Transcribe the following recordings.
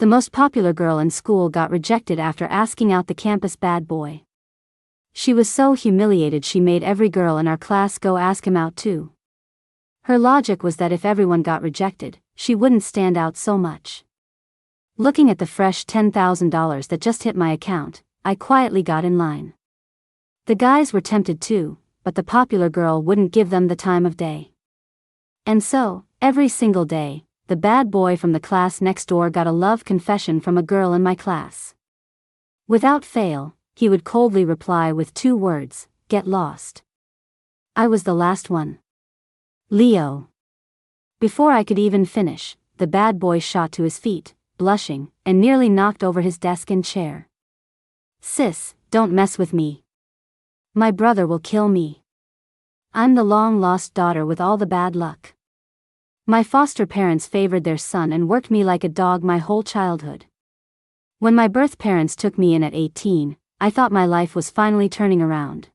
The most popular girl in school got rejected after asking out the campus bad boy. She was so humiliated she made every girl in our class go ask him out too. Her logic was that if everyone got rejected, she wouldn't stand out so much. Looking at the fresh $10,000 that just hit my account, I quietly got in line. The guys were tempted too, but the popular girl wouldn't give them the time of day. And so, every single day, the bad boy from the class next door got a love confession from a girl in my class. Without fail, he would coldly reply with 2 words, "Get lost." I was the last one. Leo. Before I could even finish, the bad boy shot to his feet, blushing, and nearly knocked over his desk and chair. "Sis, don't mess with me. My brother will kill me. I'm the long-lost daughter with all the bad luck. My foster parents favored their son and worked me like a dog my whole childhood. When my birth parents took me in at 18, I thought my life was finally turning around.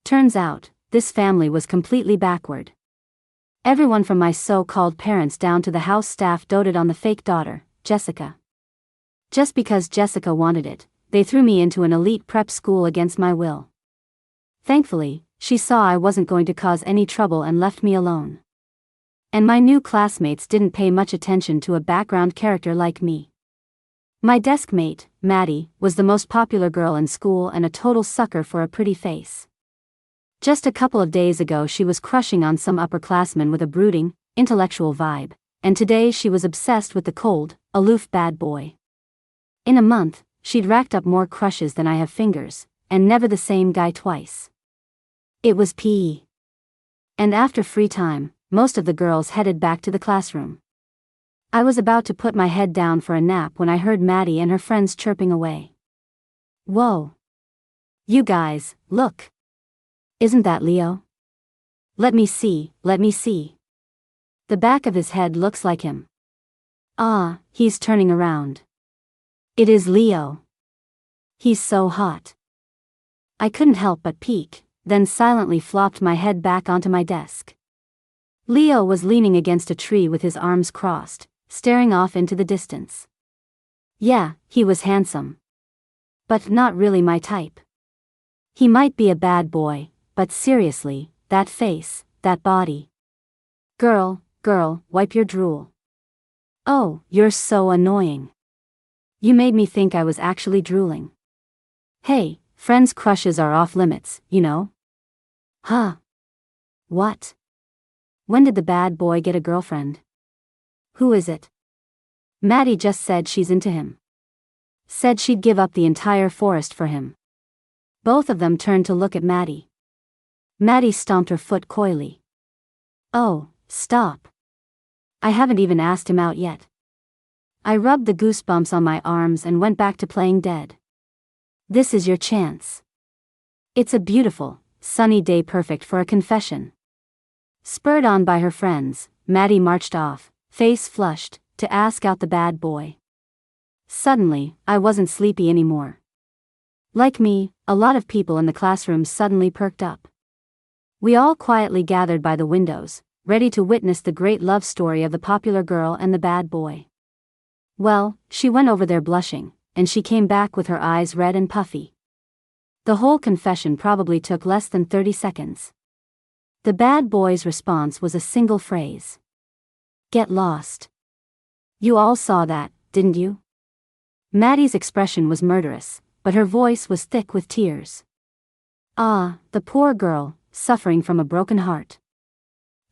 Turns out, this family was completely backward. Everyone from my so-called parents down to the house staff doted on the fake daughter, Jessica. Just because Jessica wanted it, they threw me into an elite prep school against my will. Thankfully, she saw I wasn't going to cause any trouble and left me alone. And my new classmates didn't pay much attention to a background character like me. My desk mate, Maddie, was the most popular girl in school and a total sucker for a pretty face. Just a couple of days ago she was crushing on some upperclassman with a brooding, intellectual vibe, and today she was obsessed with the cold, aloof bad boy. In a month, she'd racked up more crushes than I have fingers, and never the same guy twice. It was PE. And after free time, most of the girls headed back to the classroom. I was about to put my head down for a nap when I heard Maddie and her friends chirping away. "Whoa. You guys, look. Isn't that Leo? Let me see, let me see. The back of his head looks like him. Ah, he's turning around. It is Leo. He's so hot." I couldn't help but peek, then silently flopped my head back onto my desk. Leo was leaning against a tree with his arms crossed, staring off into the distance. Yeah, he was handsome. But not really my type. He might be a bad boy, but seriously, that face, that body. Girl, wipe your drool. Oh, you're so annoying. You made me think I was actually drooling. Hey, friends' crushes are off limits, you know? Huh? What? When did the bad boy get a girlfriend? Who is it? Maddie just said she's into him. Said she'd give up the entire forest for him. Both of them turned to look at Maddie. Maddie stomped her foot coyly. Oh, stop. I haven't even asked him out yet. I rubbed the goosebumps on my arms and went back to playing dead. This is your chance. It's a beautiful, sunny day perfect for a confession. Spurred on by her friends, Maddie marched off, face flushed, to ask out the bad boy. Suddenly, I wasn't sleepy anymore. Like me, a lot of people in the classroom suddenly perked up. We all quietly gathered by the windows, ready to witness the great love story of the popular girl and the bad boy. Well, she went over there blushing, and she came back with her eyes red and puffy. The whole confession probably took less than 30 seconds. The bad boy's response was a single phrase. "Get lost." You all saw that, didn't you? Maddie's expression was murderous, but her voice was thick with tears. Ah, the poor girl, suffering from a broken heart.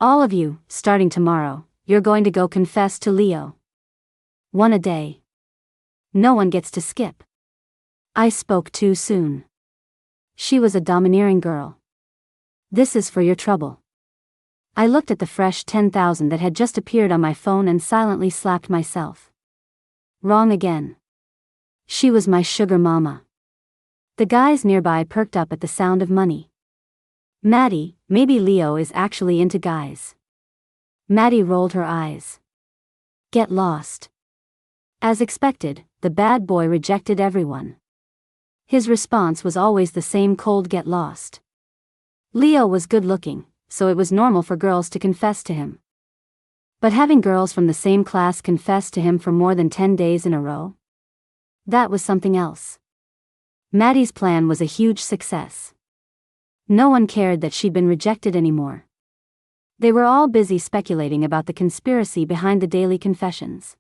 All of you, starting tomorrow, you're going to go confess to Leo. One a day. No one gets to skip. I spoke too soon. She was a domineering girl. This is for your trouble. I looked at the fresh 10,000 that had just appeared on my phone and silently slapped myself. Wrong again. She was my sugar mama. The guys nearby perked up at the sound of money. Maddie, maybe Leo is actually into guys. Maddie rolled her eyes. Get lost. As expected, the bad boy rejected everyone. His response was always the same cold get lost. Leo was good looking, so it was normal for girls to confess to him. But having girls from the same class confess to him for more than 10 days in a row? That was something else. Maddie's plan was a huge success. No one cared that she'd been rejected anymore. They were all busy speculating about the conspiracy behind the daily confessions.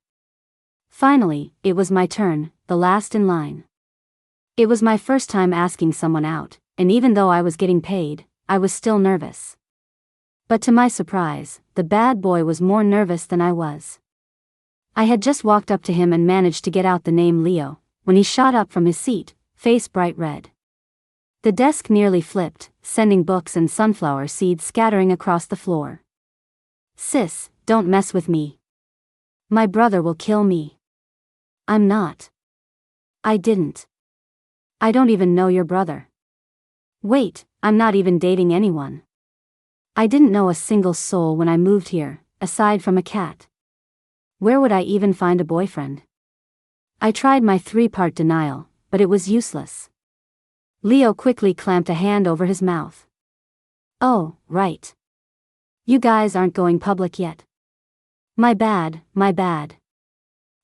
Finally, it was my turn, the last in line. It was my first time asking someone out, and even though I was getting paid, I was still nervous. But to my surprise, the bad boy was more nervous than I was. I had just walked up to him and managed to get out the name Leo, when he shot up from his seat, face bright red. The desk nearly flipped, sending books and sunflower seeds scattering across the floor. "Sis, don't mess with me. My brother will kill me." "I'm not. I didn't. I don't even know your brother. Wait, I'm not even dating anyone. I didn't know a single soul when I moved here, aside from a cat. Where would I even find a boyfriend?" I tried my 3-part denial, but it was useless. Leo quickly clamped a hand over his mouth. "Oh, right. You guys aren't going public yet. My bad, my bad.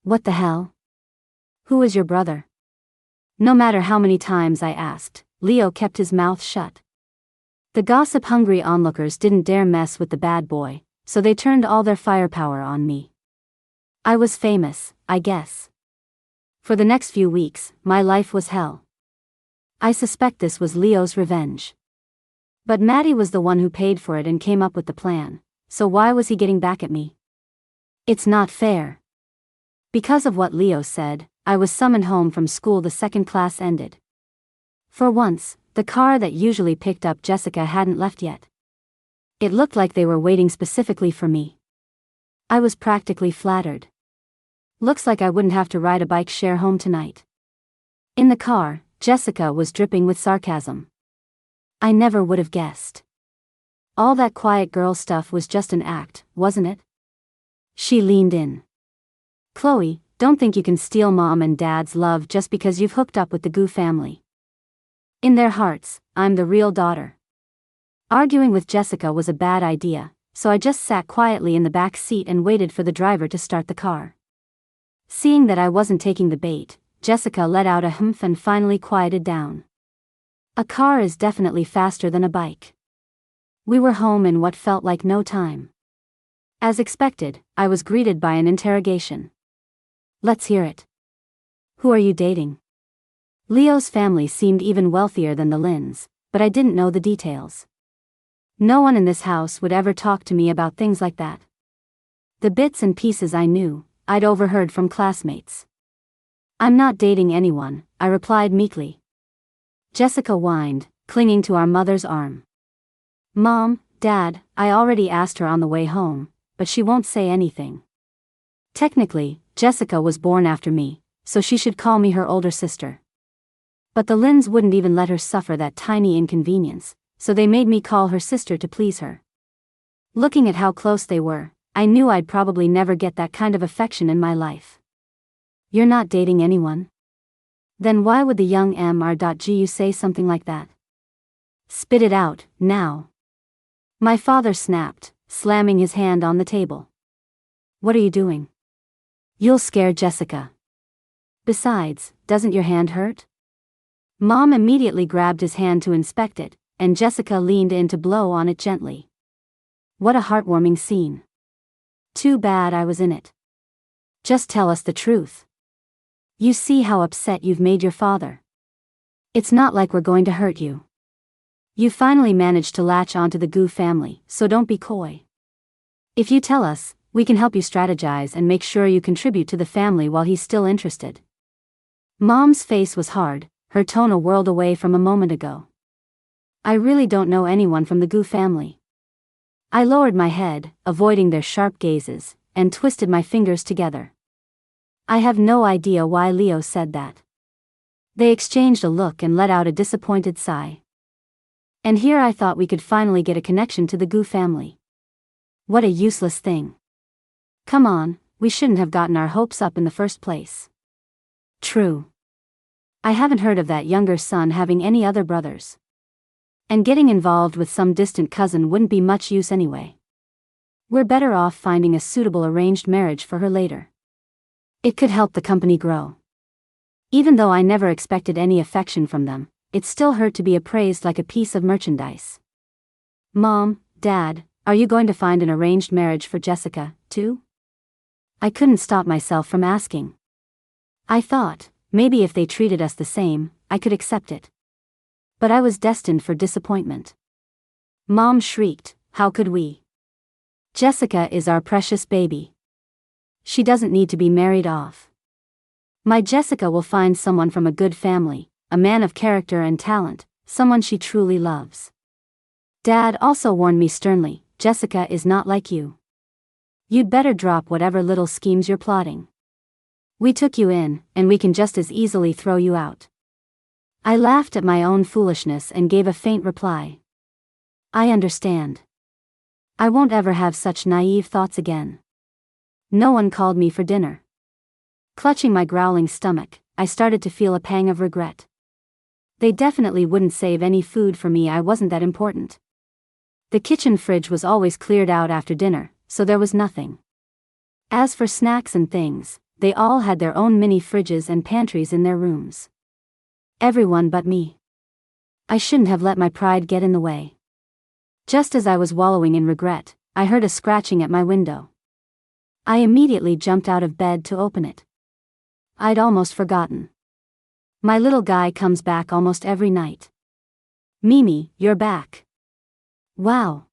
What the hell? Who is your brother?" No matter how many times I asked, Leo kept his mouth shut. The gossip-hungry onlookers didn't dare mess with the bad boy, so they turned all their firepower on me. I was famous, I guess. For the next few weeks, my life was hell. I suspect this was Leo's revenge. But Maddie was the one who paid for it and came up with the plan, so why was he getting back at me? It's not fair. Because of what Leo said, I was summoned home from school the second class ended. For once, the car that usually picked up Jessica hadn't left yet. It looked like they were waiting specifically for me. I was practically flattered. Looks like I wouldn't have to ride a bike share home tonight. In the car, Jessica was dripping with sarcasm. I never would have guessed. All that quiet girl stuff was just an act, wasn't it? She leaned in. "Chloe, don't think you can steal Mom and Dad's love just because you've hooked up with the Gu family. In their hearts, I'm the real daughter." Arguing with Jessica was a bad idea, so I just sat quietly in the back seat and waited for the driver to start the car. Seeing that I wasn't taking the bait, Jessica let out a humph and finally quieted down. A car is definitely faster than a bike. We were home in what felt like no time. As expected, I was greeted by an interrogation. "Let's hear it. Who are you dating?" Leo's family seemed even wealthier than the Lins, but I didn't know the details. No one in this house would ever talk to me about things like that. The bits and pieces I knew, I'd overheard from classmates. "I'm not dating anyone," I replied meekly. Jessica whined, clinging to our mother's arm. "Mom, Dad, I already asked her on the way home, but she won't say anything." Technically, Jessica was born after me, so she should call me her older sister. But the Lins wouldn't even let her suffer that tiny inconvenience, so they made me call her sister to please her. Looking at how close they were, I knew I'd probably never get that kind of affection in my life. "You're not dating anyone? Then why would the young Mr.Gu say something like that? Spit it out, now." My father snapped, slamming his hand on the table. "What are you doing? You'll scare Jessica. Besides, doesn't your hand hurt?" Mom immediately grabbed his hand to inspect it, and Jessica leaned in to blow on it gently. What a heartwarming scene. Too bad I was in it. "Just tell us the truth. You see how upset you've made your father. It's not like we're going to hurt you. You finally managed to latch onto the Gu family, so don't be coy. If you tell us, we can help you strategize and make sure you contribute to the family while he's still interested." Mom's face was hard, her tone a world away from a moment ago. "I really don't know anyone from the Gu family." I lowered my head, avoiding their sharp gazes, and twisted my fingers together. I have no idea why Leo said that. They exchanged a look and let out a disappointed sigh. And here I thought we could finally get a connection to the Gu family. What a useless thing. Come on, we shouldn't have gotten our hopes up in the first place. True. I haven't heard of that younger son having any other brothers. And getting involved with some distant cousin wouldn't be much use anyway. We're better off finding a suitable arranged marriage for her later. It could help the company grow. Even though I never expected any affection from them, it still hurt to be appraised like a piece of merchandise. Mom, Dad, are you going to find an arranged marriage for Jessica, too? I couldn't stop myself from asking. I thought, maybe if they treated us the same, I could accept it. But I was destined for disappointment. Mom shrieked, "How could we? Jessica is our precious baby. She doesn't need to be married off. My Jessica will find someone from a good family, a man of character and talent, someone she truly loves." Dad also warned me sternly, "Jessica is not like you. You'd better drop whatever little schemes you're plotting. We took you in, and we can just as easily throw you out." I laughed at my own foolishness and gave a faint reply. "I understand. I won't ever have such naive thoughts again." No one called me for dinner. Clutching my growling stomach, I started to feel a pang of regret. They definitely wouldn't save any food for me. I wasn't that important. The kitchen fridge was always cleared out after dinner, so there was nothing. As for snacks and things, they all had their own mini fridges and pantries in their rooms. Everyone but me. I shouldn't have let my pride get in the way. Just as I was wallowing in regret, I heard a scratching at my window. I immediately jumped out of bed to open it. I'd almost forgotten. My little guy comes back almost every night. "Mimi, you're back. Wow.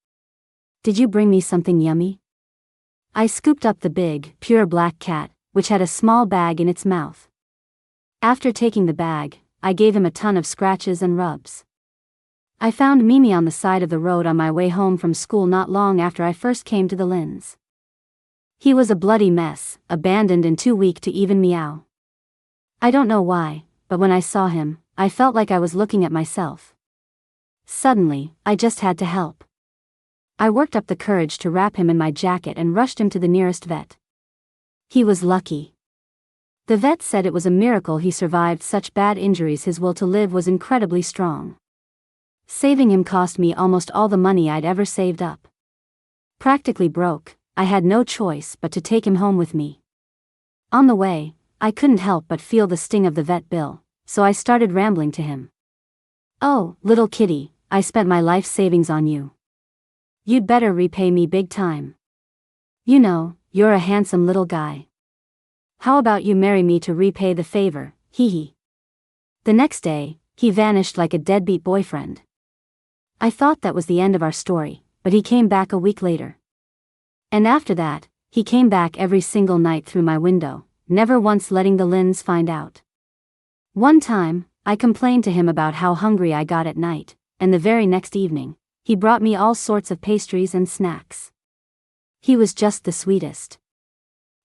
Did you bring me something yummy?" I scooped up the big, pure black cat, which had a small bag in its mouth. After taking the bag, I gave him a ton of scratches and rubs. I found Mimi on the side of the road on my way home from school not long after I first came to the Lynns. He was a bloody mess, abandoned and too weak to even meow. I don't know why, but when I saw him, I felt like I was looking at myself. Suddenly, I just had to help. I worked up the courage to wrap him in my jacket and rushed him to the nearest vet. He was lucky. The vet said it was a miracle he survived such bad injuries. His will to live was incredibly strong. Saving him cost me almost all the money I'd ever saved up. Practically broke, I had no choice but to take him home with me. On the way, I couldn't help but feel the sting of the vet bill, so I started rambling to him. "Oh, little kitty, I spent my life savings on you. You'd better repay me big time. You know, you're a handsome little guy. How about you marry me to repay the favor, hee hee." The next day, he vanished like a deadbeat boyfriend. I thought that was the end of our story, but he came back a week later. And after that, he came back every single night through my window, never once letting the Lynns find out. One time, I complained to him about how hungry I got at night, and the very next evening, he brought me all sorts of pastries and snacks. He was just the sweetest.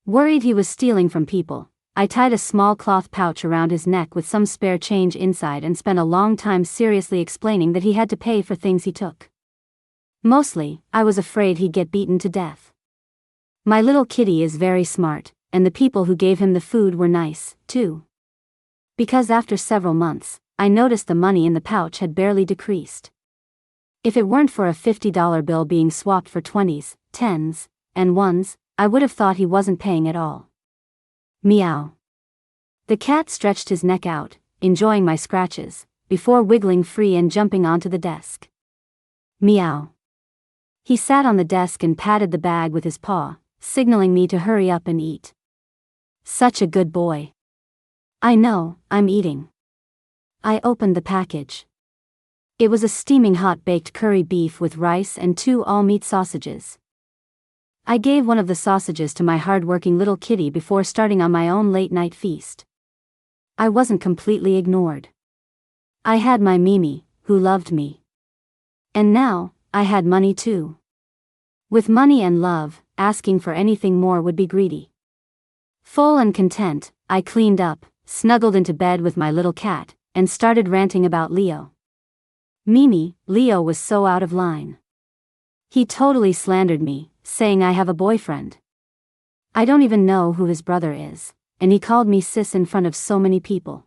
Worried he was stealing from people, I tied a small cloth pouch around his neck with some spare change inside and spent a long time seriously explaining that he had to pay for things he took. Mostly, I was afraid he'd get beaten to death. My little kitty is very smart, and the people who gave him the food were nice, too. Because after several months, I noticed the money in the pouch had barely decreased. If it weren't for a $50 bill being swapped for 20s, 10s, and 1s, I would have thought he wasn't paying at all. Meow. The cat stretched his neck out, enjoying my scratches, before wiggling free and jumping onto the desk. Meow. He sat on the desk and patted the bag with his paw, signaling me to hurry up and eat. Such a good boy. I know, I'm eating. I opened the package. It was a steaming hot baked curry beef with rice and 2 all-meat sausages. I gave one of the sausages to my hard-working little kitty before starting on my own late-night feast. I wasn't completely ignored. I had my Mimi, who loved me. And now, I had money too. With money and love, asking for anything more would be greedy. Full and content, I cleaned up, snuggled into bed with my little cat, and started ranting about Leo. Mimi, Leo was so out of line. He totally slandered me, saying I have a boyfriend. I don't even know who his brother is, and he called me sis in front of so many people.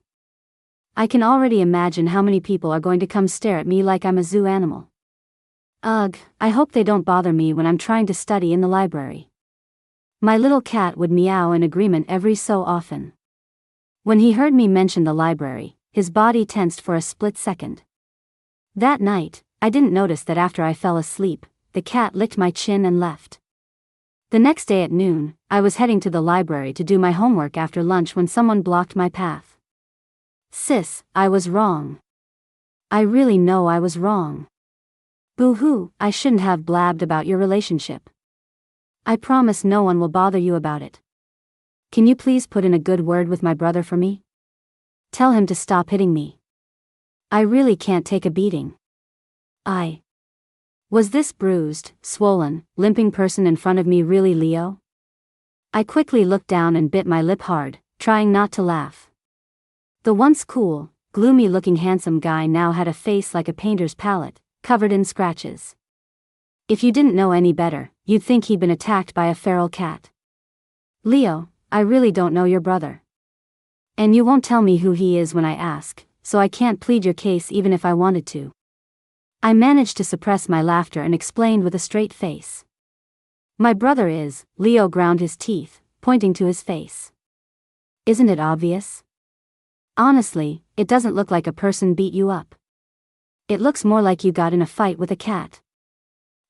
I can already imagine how many people are going to come stare at me like I'm a zoo animal. Ugh, I hope they don't bother me when I'm trying to study in the library. My little cat would meow in agreement every so often. When he heard me mention the library, his body tensed for a split second. That night, I didn't notice that after I fell asleep, the cat licked my chin and left. The next day at noon, I was heading to the library to do my homework after lunch when someone blocked my path. Sis, I was wrong. I really know I was wrong. Boo-hoo, I shouldn't have blabbed about your relationship. I promise no one will bother you about it. Can you please put in a good word with my brother for me? Tell him to stop hitting me. I really can't take a beating. Was this bruised, swollen, limping person in front of me really Leo? I quickly looked down and bit my lip hard, trying not to laugh. The once cool, gloomy-looking handsome guy now had a face like a painter's palette, covered in scratches. If you didn't know any better, you'd think he'd been attacked by a feral cat. Leo, I really don't know your brother. And you won't tell me who he is when I ask, so I can't plead your case even if I wanted to. I managed to suppress my laughter and explained with a straight face. My brother is. Leo ground his teeth, pointing to his face. Isn't it obvious? Honestly, it doesn't look like a person beat you up. It looks more like you got in a fight with a cat.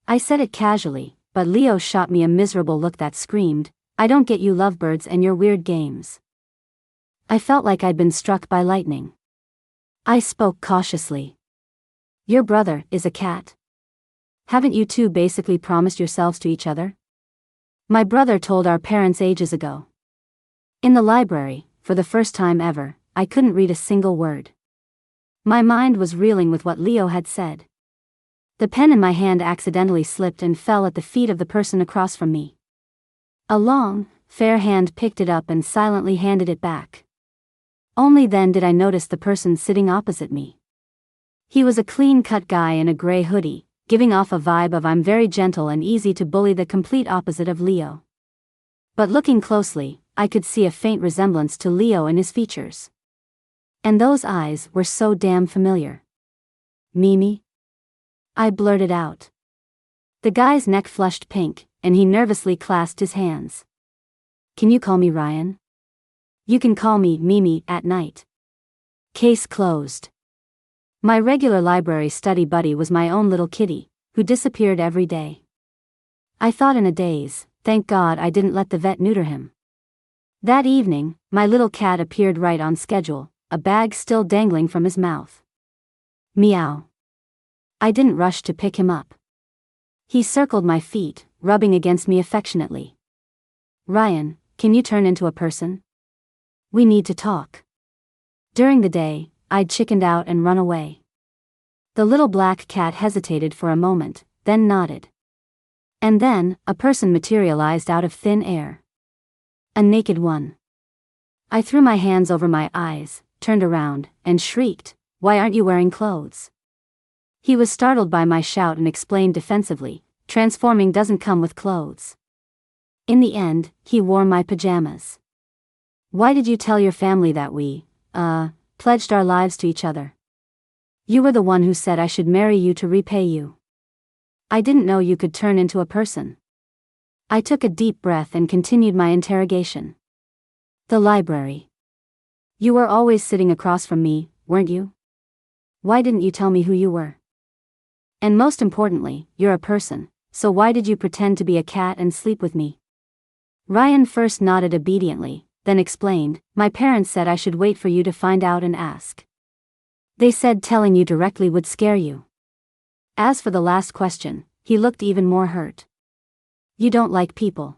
I said it casually, but Leo shot me a miserable look that screamed, I don't get you lovebirds and your weird games. I felt like I'd been struck by lightning. I spoke cautiously. Your brother is a cat. Haven't you two basically promised yourselves to each other? My brother told our parents ages ago. In the library, for the first time ever, I couldn't read a single word. My mind was reeling with what Leo had said. The pen in my hand accidentally slipped and fell at the feet of the person across from me. A long, fair hand picked it up and silently handed it back. Only then did I notice the person sitting opposite me. He was a clean-cut guy in a gray hoodie, giving off a vibe of I'm very gentle and easy to bully, the complete opposite of Leo. But looking closely, I could see a faint resemblance to Leo in his features. And those eyes were so damn familiar. Mimi? I blurted out. The guy's neck flushed pink, and he nervously clasped his hands. Can you call me Ryan? You can call me Mimi at night. Case closed. My regular library study buddy was my own little kitty, who disappeared every day. I thought in a daze, thank God I didn't let the vet neuter him. That evening, my little cat appeared right on schedule, a bag still dangling from his mouth. Meow. I didn't rush to pick him up. He circled my feet, rubbing against me affectionately. Ryan, can you turn into a person? We need to talk. During the day, I'd chickened out and run away. The little black cat hesitated for a moment, then nodded. And then, a person materialized out of thin air. A naked one. I threw my hands over my eyes, turned around, and shrieked, "Why aren't you wearing clothes?" He was startled by my shout and explained defensively, transforming doesn't come with clothes. In the end, he wore my pajamas. Why did you tell your family that we, pledged our lives to each other? You were the one who said I should marry you to repay you. I didn't know you could turn into a person. I took a deep breath and continued my interrogation. The library. You were always sitting across from me, weren't you? Why didn't you tell me who you were? And most importantly, you're a person, so why did you pretend to be a cat and sleep with me? Ryan first nodded obediently, then explained, my parents said I should wait for you to find out and ask. They said telling you directly would scare you. As for the last question, he looked even more hurt. You don't like people.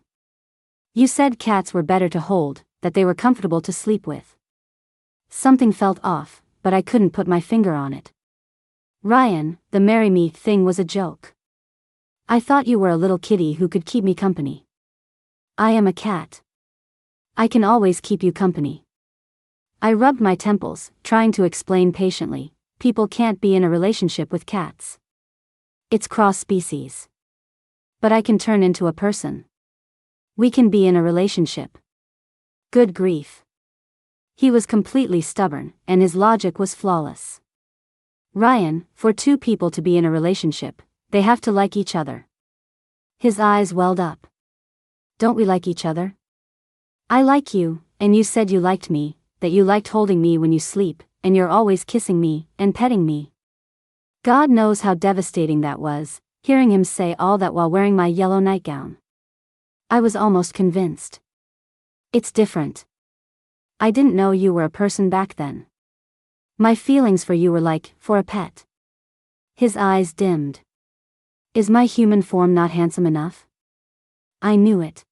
You said cats were better to hold, that they were comfortable to sleep with. Something felt off, but I couldn't put my finger on it. Ryan, the marry me thing was a joke. I thought you were a little kitty who could keep me company. I am a cat. I can always keep you company. I rubbed my temples, trying to explain patiently, people can't be in a relationship with cats. It's cross-species. But I can turn into a person. We can be in a relationship. Good grief. He was completely stubborn, and his logic was flawless. Ryan, for two people to be in a relationship, They have to like each other. His eyes welled up. Don't we like each other? I like you, and you said you liked me, that you liked holding me when you sleep, and you're always kissing me, and petting me. God knows how devastating that was, hearing him say all that while wearing my yellow nightgown. I was almost convinced. It's different. I didn't know you were a person back then. My feelings for you were like, for a pet. His eyes dimmed. Is my human form not handsome enough? I knew it.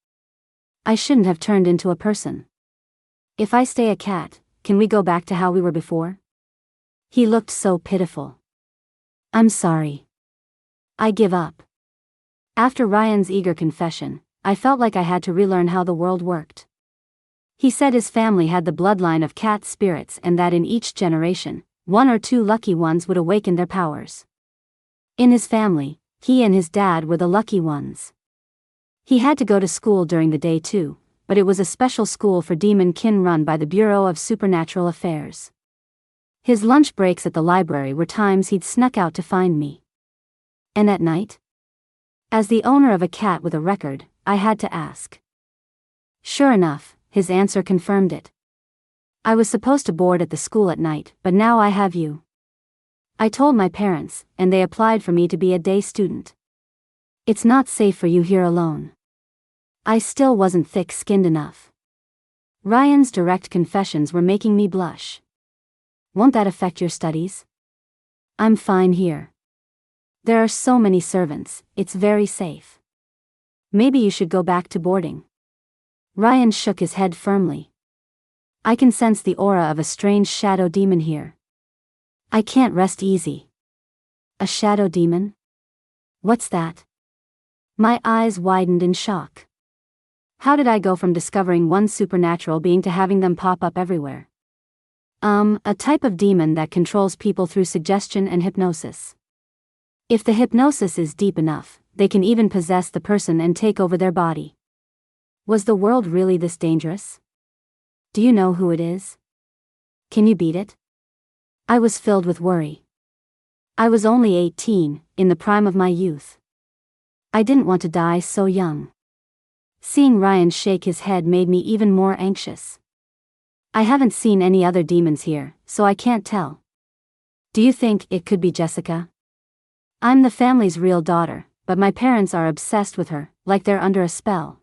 I shouldn't have turned into a person. If I stay a cat, can we go back to how we were before? He looked so pitiful. I'm sorry. I give up. After Ryan's eager confession, I felt like I had to relearn how the world worked. He said his family had the bloodline of cat spirits and that in each generation, 1 or 2 lucky ones would awaken their powers. In his family, he and his dad were the lucky ones. He had to go to school during the day too, but it was a special school for demon kin run by the Bureau of Supernatural Affairs. His lunch breaks at the library were times he'd snuck out to find me. And at night? As the owner of a cat with a record, I had to ask. Sure enough, his answer confirmed it. I was supposed to board at the school at night, but now I have you. I told my parents, and they applied for me to be a day student. It's not safe for you here alone. I still wasn't thick-skinned enough. Ryan's direct confessions were making me blush. Won't that affect your studies? I'm fine here. There are so many servants, it's very safe. Maybe you should go back to boarding. Ryan shook his head firmly. I can sense the aura of a strange shadow demon here. I can't rest easy. A shadow demon? What's that? My eyes widened in shock. How did I go from discovering one supernatural being to having them pop up everywhere? A type of demon that controls people through suggestion and hypnosis. If the hypnosis is deep enough, they can even possess the person and take over their body. Was the world really this dangerous? Do you know who it is? Can you beat it? I was filled with worry. I was only 18, in the prime of my youth. I didn't want to die so young. Seeing Ryan shake his head made me even more anxious. I haven't seen any other demons here, so I can't tell. Do you think it could be Jessica? I'm the family's real daughter, but my parents are obsessed with her, like they're under a spell.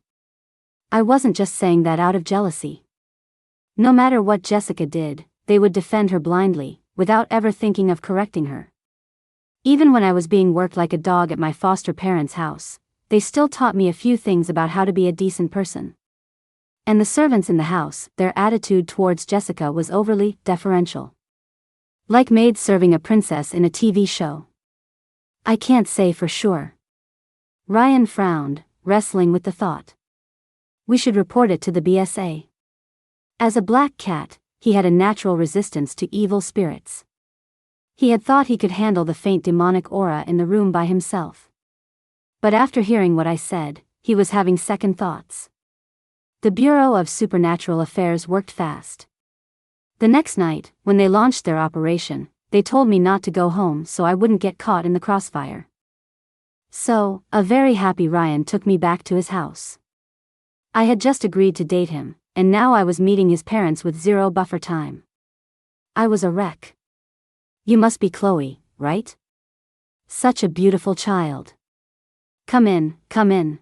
I wasn't just saying that out of jealousy. No matter what Jessica did, they would defend her blindly, without ever thinking of correcting her. Even when I was being worked like a dog at my foster parents' house, they still taught me a few things about how to be a decent person. And the servants in the house, their attitude towards Jessica was overly deferential. Like maids serving a princess in a TV show. I can't say for sure. Ryan frowned, wrestling with the thought. We should report it to the BSA. As a black cat, he had a natural resistance to evil spirits. He had thought he could handle the faint demonic aura in the room by himself. But after hearing what I said, he was having second thoughts. The Bureau of Supernatural Affairs worked fast. The next night, when they launched their operation, they told me not to go home so I wouldn't get caught in the crossfire. So, a very happy Ryan took me back to his house. I had just agreed to date him, and now I was meeting his parents with 0 buffer time. I was a wreck. You must be Chloe, right? Such a beautiful child. Come in, come in.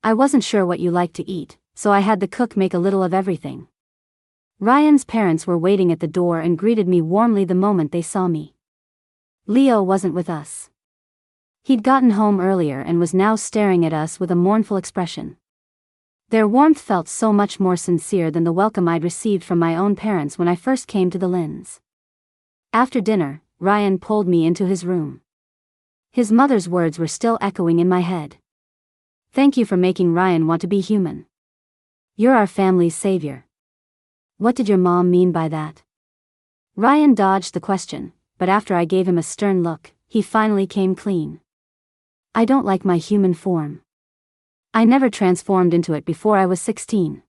I wasn't sure what you liked to eat, so I had the cook make a little of everything. Ryan's parents were waiting at the door and greeted me warmly the moment they saw me. Leo wasn't with us. He'd gotten home earlier and was now staring at us with a mournful expression. Their warmth felt so much more sincere than the welcome I'd received from my own parents when I first came to the Lynns. After dinner, Ryan pulled me into his room. His mother's words were still echoing in my head. Thank you for making Ryan want to be human. You're our family's savior. What did your mom mean by that? Ryan dodged the question, but after I gave him a stern look, he finally came clean. I don't like my human form. I never transformed into it before I was 16.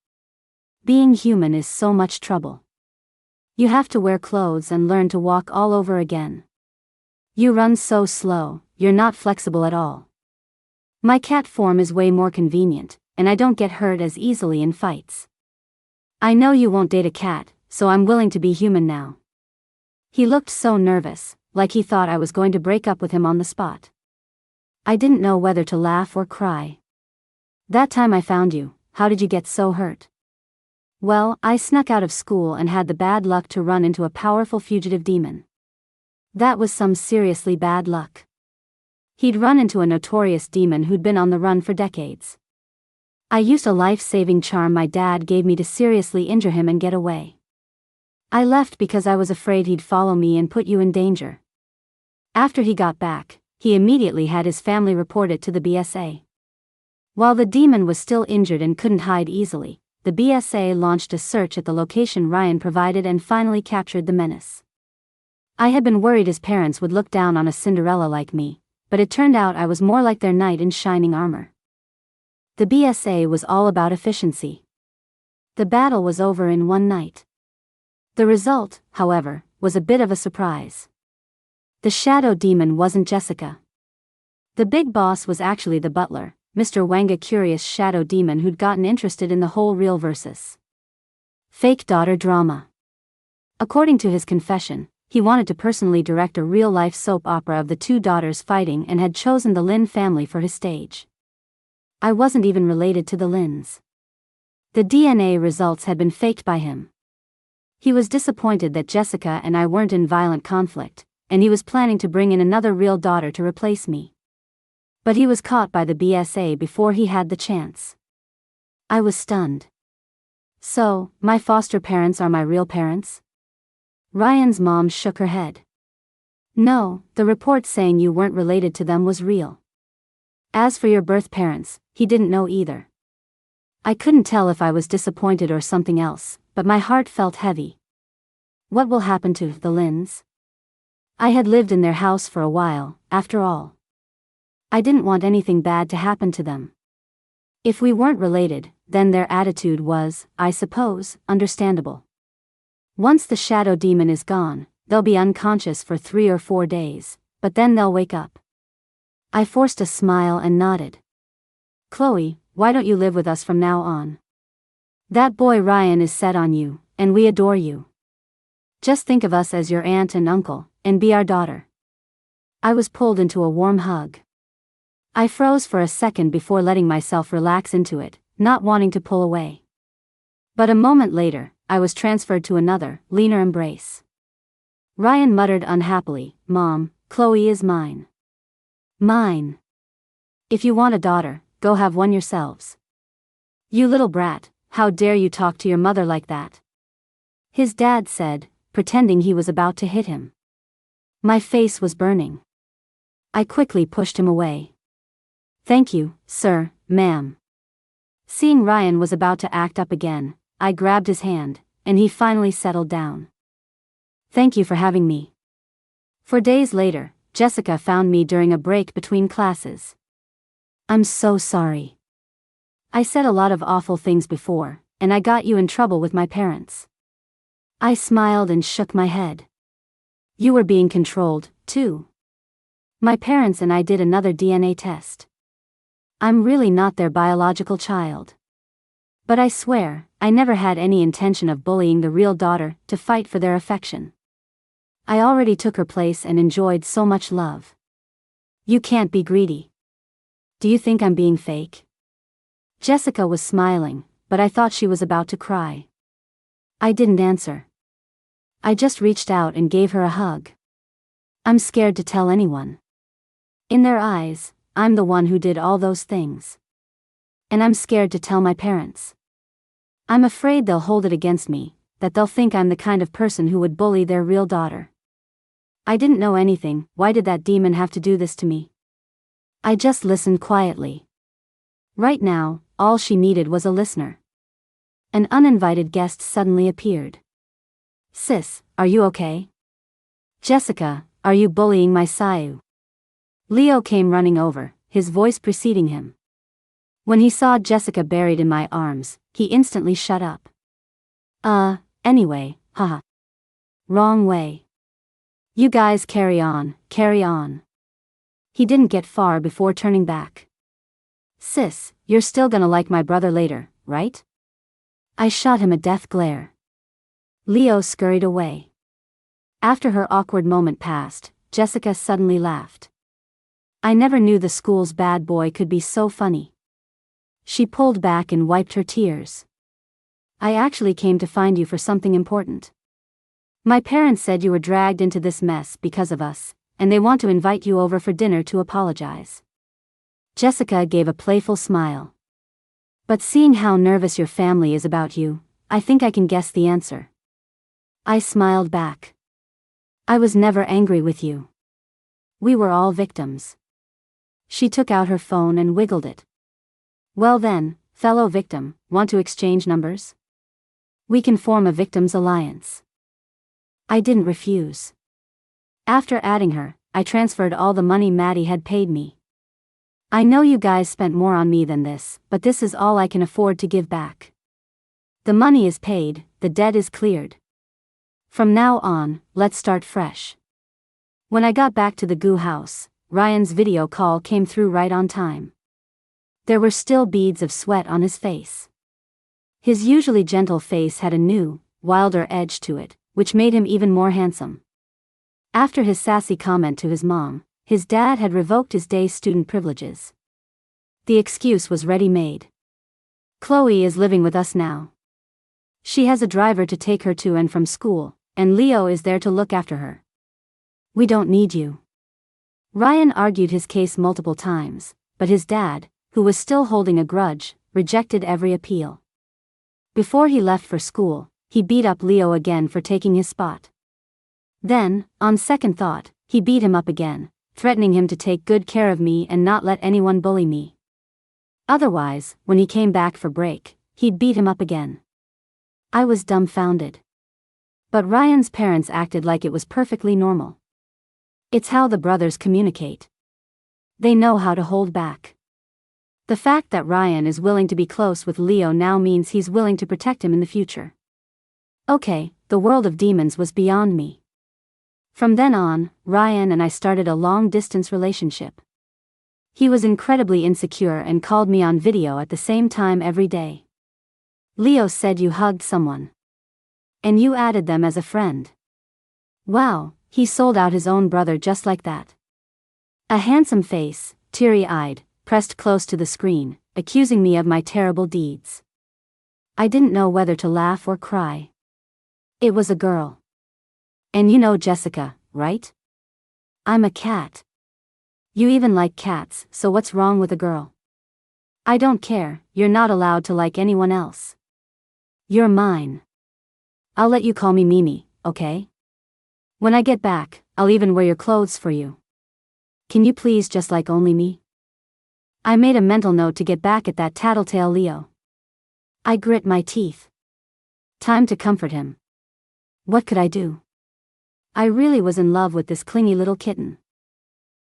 Being human is so much trouble. You have to wear clothes and learn to walk all over again. You run so slow, you're not flexible at all. My cat form is way more convenient, and I don't get hurt as easily in fights. I know you won't date a cat, so I'm willing to be human now." He looked so nervous, like he thought I was going to break up with him on the spot. I didn't know whether to laugh or cry. "That time I found you, how did you get so hurt?" "Well, I snuck out of school and had the bad luck to run into a powerful fugitive demon." That was some seriously bad luck. He'd run into a notorious demon who'd been on the run for decades. I used a life-saving charm my dad gave me to seriously injure him and get away. I left because I was afraid he'd follow me and put you in danger. After he got back, he immediately had his family report it to the BSA. While the demon was still injured and couldn't hide easily, the BSA launched a search at the location Ryan provided and finally captured the menace. I had been worried his parents would look down on a Cinderella like me, but it turned out I was more like their knight in shining armor. The BSA was all about efficiency. The battle was over in one night. The result, however, was a bit of a surprise. The shadow demon wasn't Jessica. The big boss was actually the butler, Mr. Wanga, curious shadow demon who'd gotten interested in the whole real versus fake daughter drama. According to his confession, he wanted to personally direct a real-life soap opera of the two daughters fighting and had chosen the Lin family for his stage. I wasn't even related to the Lins. The DNA results had been faked by him. He was disappointed that Jessica and I weren't in violent conflict, and he was planning to bring in another real daughter to replace me. But he was caught by the BSA before he had the chance. I was stunned. "So, my foster parents are my real parents?" Ryan's mom shook her head. "No, the report saying you weren't related to them was real." As for your birth parents, he didn't know either. I couldn't tell if I was disappointed or something else, but my heart felt heavy. What will happen to the Lins? I had lived in their house for a while, after all. I didn't want anything bad to happen to them. If we weren't related, then their attitude was, I suppose, understandable. Once the shadow demon is gone, they'll be unconscious for 3 or 4 days, but then they'll wake up. I forced a smile and nodded. "Chloe, why don't you live with us from now on? That boy Ryan is set on you, and we adore you. Just think of us as your aunt and uncle, and be our daughter." I was pulled into a warm hug. I froze for a second before letting myself relax into it, not wanting to pull away. But a moment later, I was transferred to another, leaner embrace. Ryan muttered unhappily, "Mom, Chloe is mine." "Mine. If you want a daughter, go have one yourselves." "You little brat, how dare you talk to your mother like that?" his dad said, pretending he was about to hit him. My face was burning. I quickly pushed him away. "Thank you, sir, ma'am." Seeing Ryan was about to act up again, I grabbed his hand, and he finally settled down. "Thank you for having me." 4 days later, Jessica found me during a break between classes. "I'm so sorry. I said a lot of awful things before, and I got you in trouble with my parents." I smiled and shook my head. "You were being controlled, too. My parents and I did another DNA test. I'm really not their biological child. But I swear, I never had any intention of bullying the real daughter to fight for their affection. I already took her place and enjoyed so much love. You can't be greedy. Do you think I'm being fake?" Jessica was smiling, but I thought she was about to cry. I didn't answer. I just reached out and gave her a hug. "I'm scared to tell anyone. In their eyes, I'm the one who did all those things. And I'm scared to tell my parents. I'm afraid they'll hold it against me, that they'll think I'm the kind of person who would bully their real daughter. I didn't know anything, why did that demon have to do this to me?" I just listened quietly. Right now, all she needed was a listener. An uninvited guest suddenly appeared. "Sis, are you okay?" "Jessica, are you bullying my Sayu?" Leo came running over, his voice preceding him. When he saw Jessica buried in my arms, he instantly shut up. Anyway, haha. Wrong way. You guys carry on, carry on. He didn't get far before turning back. Sis, you're still gonna like my brother later, right? I shot him a death glare. Leo scurried away. After her awkward moment passed, Jessica suddenly laughed. I never knew the school's bad boy could be so funny. She pulled back and wiped her tears. I actually came to find you for something important. My parents said you were dragged into this mess because of us, and they want to invite you over for dinner to apologize. Jessica gave a playful smile. But seeing how nervous your family is about you, I think I can guess the answer. I smiled back. I was never angry with you. We were all victims. She took out her phone and wiggled it. Well then, fellow victim, want to exchange numbers? We can form a victims alliance. I didn't refuse. After adding her, I transferred all the money Maddie had paid me. I know you guys spent more on me than this, but this is all I can afford to give back. The money is paid, the debt is cleared. From now on, let's start fresh. When I got back to the goo house, Ryan's video call came through right on time. There were still beads of sweat on his face. His usually gentle face had a new, wilder edge to it, which made him even more handsome. After his sassy comment to his mom, his dad had revoked his day student privileges. The excuse was ready-made. Chloe is living with us now. She has a driver to take her to and from school, and Leo is there to look after her. We don't need you. Ryan argued his case multiple times, but his dad, who was still holding a grudge, rejected every appeal. Before he left for school, he beat up Leo again for taking his spot. Then, on second thought, he beat him up again, threatening him to take good care of me and not let anyone bully me. Otherwise, when he came back for break, he'd beat him up again. I was dumbfounded. But Ryan's parents acted like it was perfectly normal. It's how the brothers communicate. They know how to hold back. The fact that Ryan is willing to be close with Leo now means he's willing to protect him in the future. Okay, the world of demons was beyond me. From then on, Ryan and I started a long-distance relationship. He was incredibly insecure and called me on video at the same time every day. Leo said you hugged someone. And you added them as a friend. Wow, he sold out his own brother just like that. A handsome face, teary-eyed, pressed close to the screen, accusing me of my terrible deeds. I didn't know whether to laugh or cry. It was a girl. And you know Jessica, right? I'm a cat. You even like cats, so what's wrong with a girl? I don't care, you're not allowed to like anyone else. You're mine. I'll let you call me Mimi, okay? When I get back, I'll even wear your clothes for you. Can you please just like only me? I made a mental note to get back at that tattletale Leo. I grit my teeth. Time to comfort him. What could I do? I really was in love with this clingy little kitten.